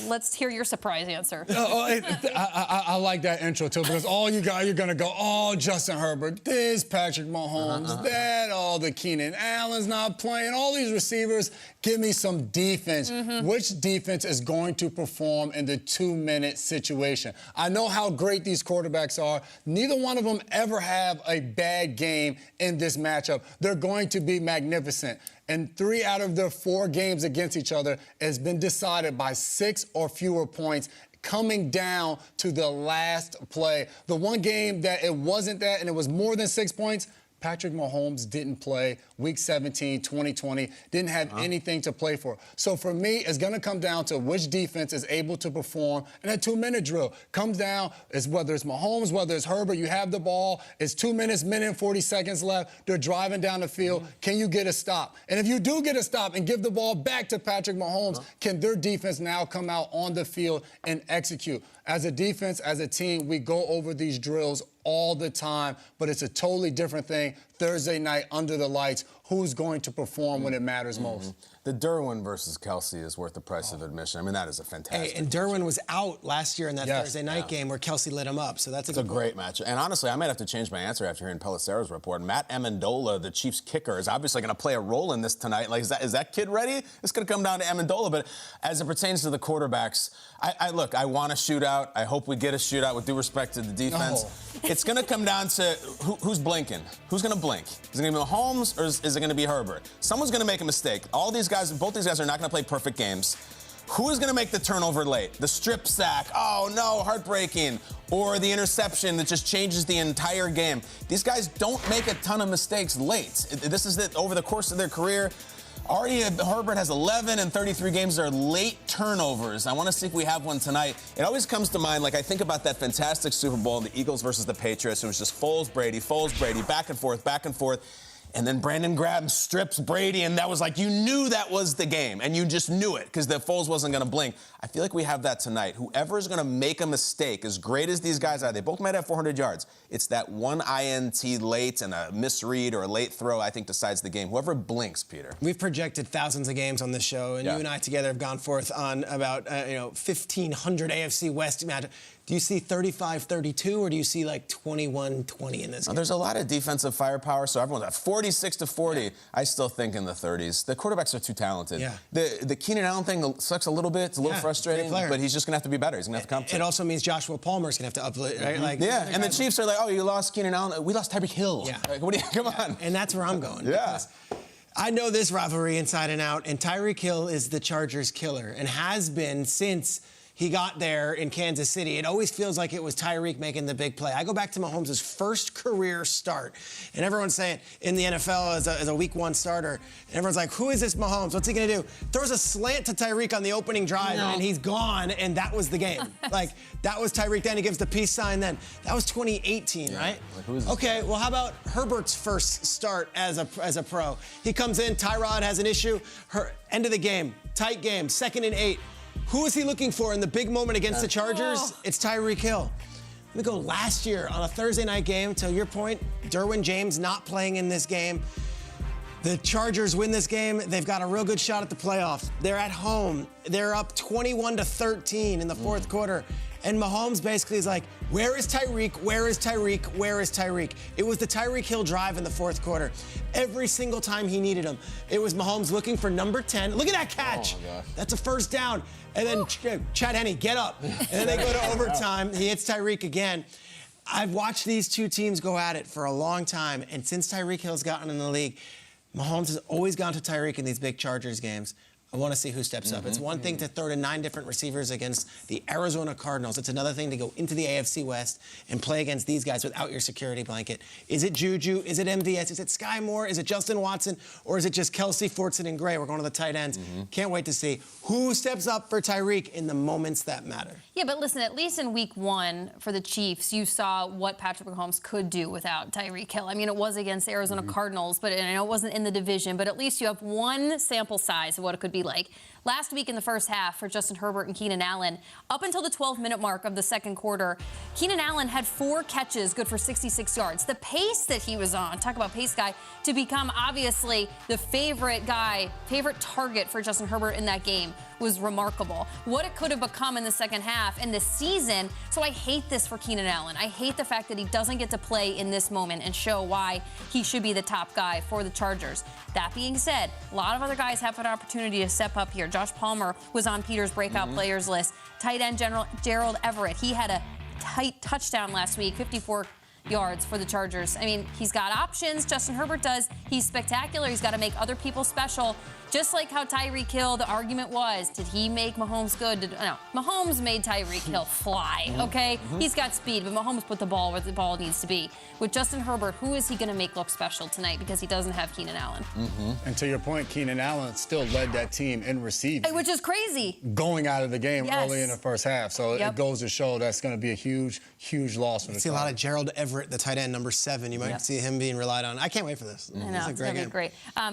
Let's hear your surprise answer. I like that intro, too, because all you're going to go, oh, Justin Herbert, this Patrick Mahomes, that, the Keenan Allen's not playing, all these receivers. Give me some defense. Which defense is going to perform in the 2-minute situation? I know how great these quarterbacks are. Neither one of them ever have a bad game in this matchup. They're going to be magnificent. And 3 out of their 4 games against each other has been decided by 6 or fewer points, coming down to the last play. The one game that it wasn't that and it was more than 6 points, Patrick Mahomes didn't play Week 17, 2020, didn't have anything to play for. So for me, it's going to come down to which defense is able to perform in a 2-minute drill. Comes down, whether it's Mahomes, whether it's Herbert, you have the ball, it's 2 minutes, minute and 40 seconds left, they're driving down the field. Can you get a stop? And if you do get a stop and give the ball back to Patrick Mahomes, can their defense now come out on the field and execute? As a defense, as a team, we go over these drills all the time, but it's a totally different thing Thursday night under the lights. Who's going to perform when it matters most? The Derwin versus Kelsey is worth the price of admission. I mean, that is a fantastic. And Derwin was out last year in that Thursday night game where Kelsey lit him up. So that's a great match. And honestly, I might have to change my answer after hearing Pelisseri's report. Matt Amendola, the Chiefs kicker, is obviously going to play a role in this tonight. Like, is that kid ready? It's going to come down to Amendola. But as it pertains to the quarterbacks, look, I want a shootout. I hope we get a shootout with due respect to the defense. It's going to come down to who's blinking. Who's going to blink? Is it going to be Mahomes or is it going to be Herbert? Someone's going to make a mistake. Both these guys are not going to play perfect games. Who is going to make the turnover late? The strip sack, oh no, heartbreaking. Or the interception that just changes the entire game. These guys don't make a ton of mistakes late. This is it over the course of their career. Already, Herbert has 11 and 33 games that are late turnovers. I want to see if we have one tonight. It always comes to mind, like I think about that fantastic Super Bowl, the Eagles versus the Patriots. It was just Foles, Brady, back and forth, back and forth. And then Brandon Graham strips Brady, and that was like, you knew that was the game, and you just knew it because the Foles wasn't going to blink. I feel like we have that tonight. Whoever is going to make a mistake, as great as these guys are, they both might have 400 yards. It's that one INT late and a misread or a late throw, I think, decides the game. Whoever blinks, Peter. We've projected thousands of games on this show, and you and I together have gone forth on about 1,500 AFC West matches. Do you see 35-32, or do you see like 21-20 in this game? There's a lot of defensive firepower, so everyone's at 46-40. Yeah. I still think in the 30s. The quarterbacks are too talented. Yeah. The Keenan Allen thing sucks a little bit. It's a little frustrating, but he's just going to have to be better. He's going to have to compensate. It also means Joshua Palmer's going to have to uplift, right? Like, and the Chiefs are like, oh, you lost Keenan Allen. We lost Tyreek Hill. Yeah. Like, what do you, come on. And that's where I'm going. I know this rivalry inside and out, and Tyreek Hill is the Chargers' killer and has been since he got there in Kansas City. It always feels like it was Tyreek making the big play. I go back to Mahomes' first career start, and everyone's saying in the NFL as a week 1 starter, and everyone's like, who is this Mahomes? What's he going to do? Throws a slant to Tyreek on the opening drive, and he's gone, and that was the game. Like, that was Tyreek then. He gives the peace sign then. That was 2018, right? Like, who is this guy? Well, how about Herbert's first start as a pro? He comes in, Tyrod has an issue, end of the game, tight game, 2nd and 8. Who is he looking for in the big moment against the Chargers? It's Tyreek Hill. Let me go last year on a Thursday night game, to your point, Derwin James not playing in this game. The Chargers win this game. They've got a real good shot at the playoffs. They're at home. They're up 21-13 in the fourth quarter. And Mahomes basically is like, where is Tyreek? Where is Tyreek? Where is Tyreek? It was the Tyreek Hill drive in the fourth quarter. Every single time he needed him, it was Mahomes looking for number 10. Look at that catch. Oh, my gosh. That's a first down. And then Chad Henne, get up. And then they go to overtime. He hits Tyreek again. I've watched these two teams go at it for a long time. And since Tyreek Hill's gotten in the league, Mahomes has always gone to Tyreek in these big Chargers games. I want to see who steps up. It's one thing to throw to 9 different receivers against the Arizona Cardinals. It's another thing to go into the AFC West and play against these guys without your security blanket. Is it Juju? Is it MVS? Is it Sky Moore? Is it Justin Watson? Or is it just Kelsey, Fortson, and Gray? We're going to the tight ends. Can't wait to see who steps up for Tyreek in the moments that matter. Yeah, but listen, at least in week 1 for the Chiefs, you saw what Patrick Mahomes could do without Tyreek Hill. I mean, it was against the Arizona Cardinals, and I know it wasn't in the division, but at least you have one sample size of what it could be like. last week in the first half for Justin Herbert and Keenan Allen, up until the 12-minute mark of the second quarter, Keenan Allen had 4 catches, good for 66 yards. The pace that he was on, talk about pace guy, to become obviously the favorite target for Justin Herbert in that game was remarkable. What it could have become in the second half and the season. So I hate this for Keenan Allen. I hate the fact that he doesn't get to play in this moment and show why he should be the top guy for the Chargers. That being said, a lot of other guys have an opportunity to step up here. Josh Palmer was on Peter's breakout players list. Tight end Gerald Everett, he had a tight touchdown last week, 54 yards for the Chargers. I mean, he's got options. Justin Herbert does. He's spectacular. He's got to make other people special. Just like how Tyreek Hill, the argument was, did he make Mahomes good? No, Mahomes made Tyreek Hill fly, okay? He's got speed, but Mahomes put the ball where the ball needs to be. With Justin Herbert, who is he going to make look special tonight because he doesn't have Keenan Allen? And to your point, Keenan Allen still led that team in receiving. Which is crazy. Going out of the game Yes. early in the first half. So it goes to show that's going to be a huge, huge loss for the See a lot of Gerald Everett, the tight end, number 7. You might Yep. see him being relied on. I can't wait for this. I know, It's a it's great going to game. be great.